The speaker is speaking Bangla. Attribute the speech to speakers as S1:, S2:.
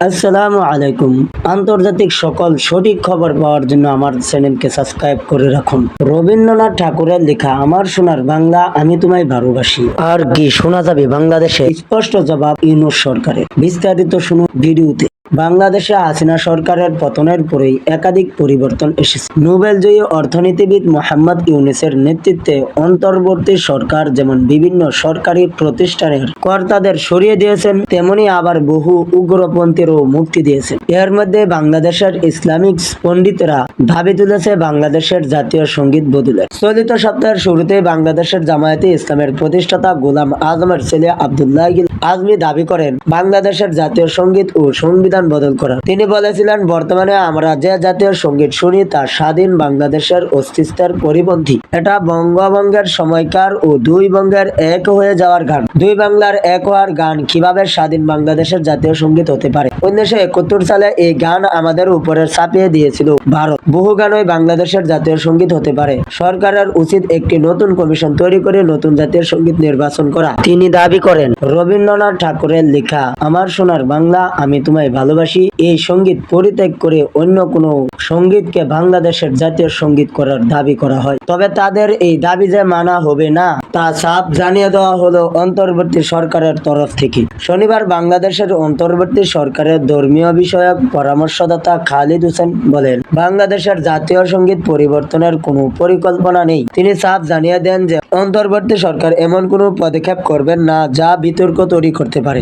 S1: আসসালামু আলাইকুম। আন্তর্জাতিক সকল সঠিক খবর পাওয়ার জন্য আমার চ্যানেলকে সাবস্ক্রাইব করে রাখুন। রবীন্দ্রনাথ ঠাকুরের লেখা আমার সোনার বাংলা আমি তোমায় ভালোবাসি। আর কি শোনা যাবে বাংলাদেশে? স্পষ্ট জবাব ইউনূস সরকারের। বিস্তারিত শুনুন ভিডিওতে। বাংলাদেশে হাসিনা সরকারের পতনের পরেই একাধিক পরিবর্তন এসেছে। নোবেলজয়ী অর্থনীতিবিদ মোহাম্মদ ইউনূসের নেতৃত্বে অন্তর্বর্তী সরকার যেমন বিভিন্ন সরকারি প্রতিষ্ঠানের কর্তাদের সরিয়ে দিয়েছেন, তেমনি আবার বহু উগ্রপন্থীরও মুক্তি দিয়েছেন। এর মধ্যে বাংলাদেশের ইসলামিক পণ্ডিতরা দাবি তুলেছে বাংলাদেশের জাতীয় সঙ্গীত বদলের। চলিত সপ্তাহের শুরুতেই বাংলাদেশের জামায়াতে ইসলামের প্রতিষ্ঠাতা গোলাম আজমের ছেলে আব্দুল্লাহ আজমি দাবি করেন বাংলাদেশের জাতীয় সঙ্গীত ও সংবিধান বদল করা। তিনি বলেছিলেন, বর্তমানে আমরা যে জাতীয় সঙ্গীত শুনি তা স্বাধীন বাংলাদেশের অস্তিত্বের পরিপন্থী। এটা বঙ্গভঙ্গের সময়কার ও দুই বঙ্গের এক হয়ে যাওয়ার গান। দুই বাংলার এক হওয়ার গান কিভাবে স্বাধীন বাংলাদেশের জাতীয় সঙ্গীত হতে পারে? 1971 সালে এই গান আমাদের উপরে চাপিয়ে দিয়েছিল ভারত। বহু গানই বাংলাদেশের জাতীয় সঙ্গীত হতে পারে। সরকারের উচিত একটি নতুন কমিশন তৈরি করে নতুন জাতীয় সঙ্গীত নির্বাচন করা। তিনি দাবি করেন, রবীন্দ্রনাথ ঠাকুরের লেখা আমার সোনার বাংলা আমি তোমায় ভালোবাসি এই সঙ্গীত পরিত্যাগ করে অন্য কোনো সঙ্গীতকে বাংলাদেশের জাতীয় সঙ্গীত করার দাবি করা হয়। তবে তাদের এই দাবি যে মানা হবে না তা সাফ জানিয়ে দেওয়া হলো অন্তর্বর্তী সরকারের তরফ থেকে। শনিবার বাংলাদেশের অন্তর্বর্তী সরকারের ধর্মীয় বিষয়ক পরামর্শদাতা খালিদ হোসেন বলেন, বাংলাদেশের জাতীয় সঙ্গীত পরিবর্তনের কোনো পরিকল্পনা নেই। তিনি সাফ জানিয়ে দেন যে অন্তর্বর্তী সরকার এমন কোনো পদক্ষেপ করবেন না যা বিতর্ক তৈরি করতে পারে।